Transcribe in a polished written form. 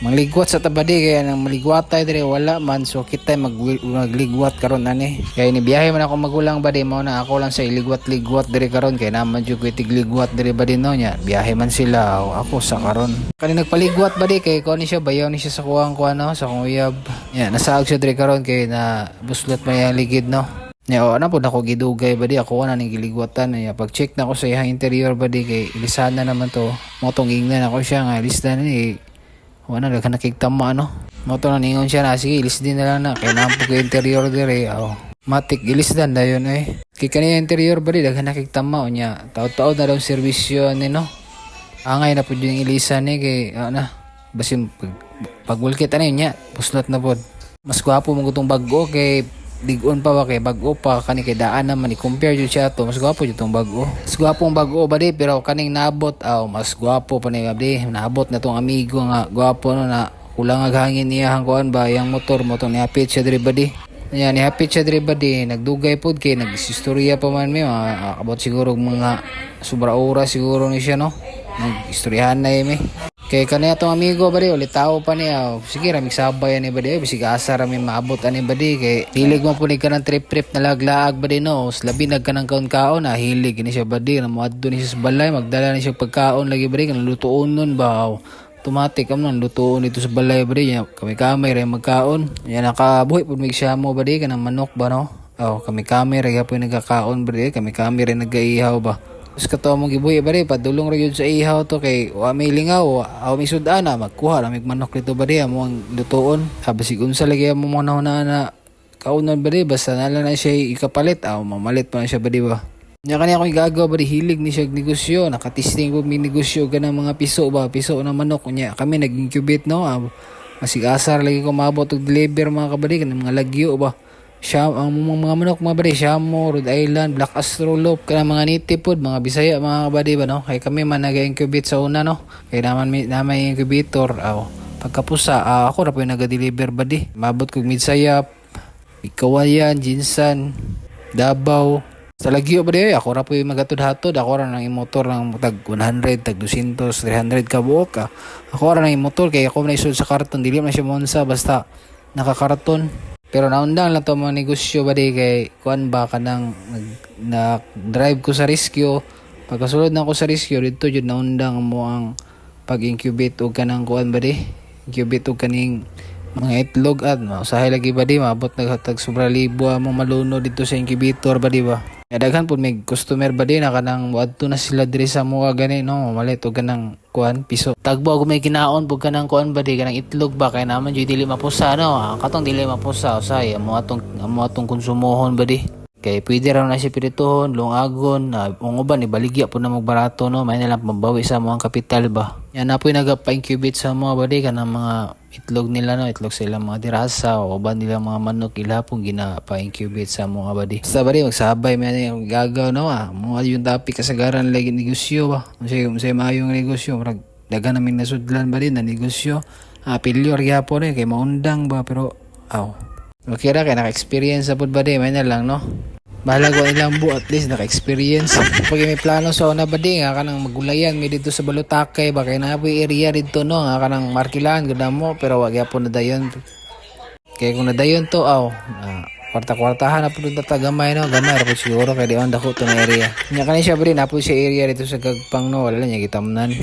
Mangligwat sa tabadi kaya nang maligwatay dire wala man so kita magligwat karon ani. Kaya ni biyahe man ako magulang badi mao na ako lang sa iligwat-ligwat dire karon kay naman jud ko tigligwat dire badi no nya. Biyahe man sila ako sa karon. Kani nagpaligwat badi kay ko ni siya bayaw ni siya sa kuwang kuano sa kong uyab. Nya nasaag siya dire karon kay na buslot man yang ligid no. Nya o ana pud ako gidugay badi ako na ning giligwatan nya pag check na ko sa iyang interior badi kay ilisan na naman to. Mo tong ingnan ako siya nga lisdan ni wala na nakikitama ano. Moto na ningon siya na sige ilis din na lang na kaya nampog ko interior dire matik ilis dan dayon kay kanina interior ba di daghan nakikitama o niya taod-taod na daw servisyo ni no angay na po yung ilisan ni kay na basin pagwulkit ano yun niya puslot na po mas gwapo mong gutong bago kay digon pa ba kay bago pa kani kay daan naman i-compare jud siya to mas gwapo jud tong bago mas gwapong bago ba di pero kaning naabot mas gwapo pa ni abdi naabot na tong amigo nga gwapo no na kulang ag hangin niya hang kuan ba yang motor mo tong niapit siya diri ba di nya niapit siya diri ba di nagdugay pod kay nagistorya pa man mi abot siguro mga sobra oras siguro ni siya no nagistoryahan na mi kay kanaya tong amigo ba di ulit tao pa niya sige ra migsabay ani ba di bisig asa ra mi maabot ani ba di kay hilig mo punig ka ng trip na laglaag ba di no labi nagkanang kaon-kaon hilig ni siya ba di na moadto ni siya sa balay magdala ni siya pagkaon lagi ba di kanang lutuon nun ba automatic am nang lutuon dito sa balay ba di kami ra magkaon yan nakabuhi pud mig siya mo ba di kanang manok ba no kami ra gyapon nagakaon ba di kami ra nagaihaw ba. Tapos kato mong gibuhi ba rin, padulong rin yun sa ihaw to kay wa may lingaw, may sudana, magkuha na may manok nito ba rin, mo ang lutoon. Basig unsa lagi mo mga na kaunon ba rin, basta nalang na siya ikapalit, mamalit pa na siya ba rin ba. Nya kanya akong igagaw ba rin, hilig ni siya negosyo, nakatisting po may negosyo ka ng mga piso ng manok. Nya kami nag-incubate no, masig asar lagi ko mabot og deliver mga kabalik, ng mga lagyo ba. Siya ang mga manok mga bari Siamo, Rhode Island, Black Astrolop kana mga native pod mga Bisaya mga kabady ba no kay kami man naga-incubate sa una no kay naman may incubator pagkapusa ako ra po naga-deliver ba di mabot kog Midsayap, Ikawayan, Jinsan, Davao sa Lagyo ba di ako ra po magatod-hatod ako ra nang imotor ng tag 100 tag 200 300 ka buok ako ra nang imotor kay ako na isud sa karton dili man siya monsa basta nakakarton. Pero naundang lang to mga negosyo ba di kay kuan ba kanang na-drive ko sa rescue. Pagkasulod na ko sa rescue dito jud naundang mo ang pag-incubate og kanang kuan ba di. Incubate og kaning mga itlog at usahay lagi ba di maabot naghatag sobra libo mo maluno dito sa incubator ba di ba. Daghan pud may customer ba di na kanang adto na sila diri sa mga gani no malit og kanang kuan piso tagbo og may kinaon pug kanang kuan ba di kanang itlog ba kay naman jud dili mapusa no katong dili mapusa usay amo atong konsumohon ba di kay pwede ra na siya pirituhon lungagon ang uban ibaligya po na magbarato no may nalang pambawi sa mga kapital ba yan na po nagapa-incubate sa mga ba di kanang mga itlog nila no itlog sila mga dirasa o uban nila mga manok ilapong ginapa-incubate sa mga ba di sa ba di magsabay may gagaw no mga yung topic kasagaran lagi negosyo ba unsay maayong negosyo murag dagan namin nasudlan ba din na negosyo pilyor gyapon kay maundang ba pero okay ra kay naka-experience sa pud ba di may na lang no bahala ko ilang at least naka-experience pag may plano sa una ba di nga kanang magulayan may dito sa Balutakay ba kay napoy area dito no nga kanang markilan gud mo pero wag gyapon na dayon kay kung nadayon to kwarta-kwartahan na po doon tagamay no gamay ra po siguro kay di on dako to na area nya kani siya ba rin napoy sa area dito sa Gagpang no wala niya gitamnan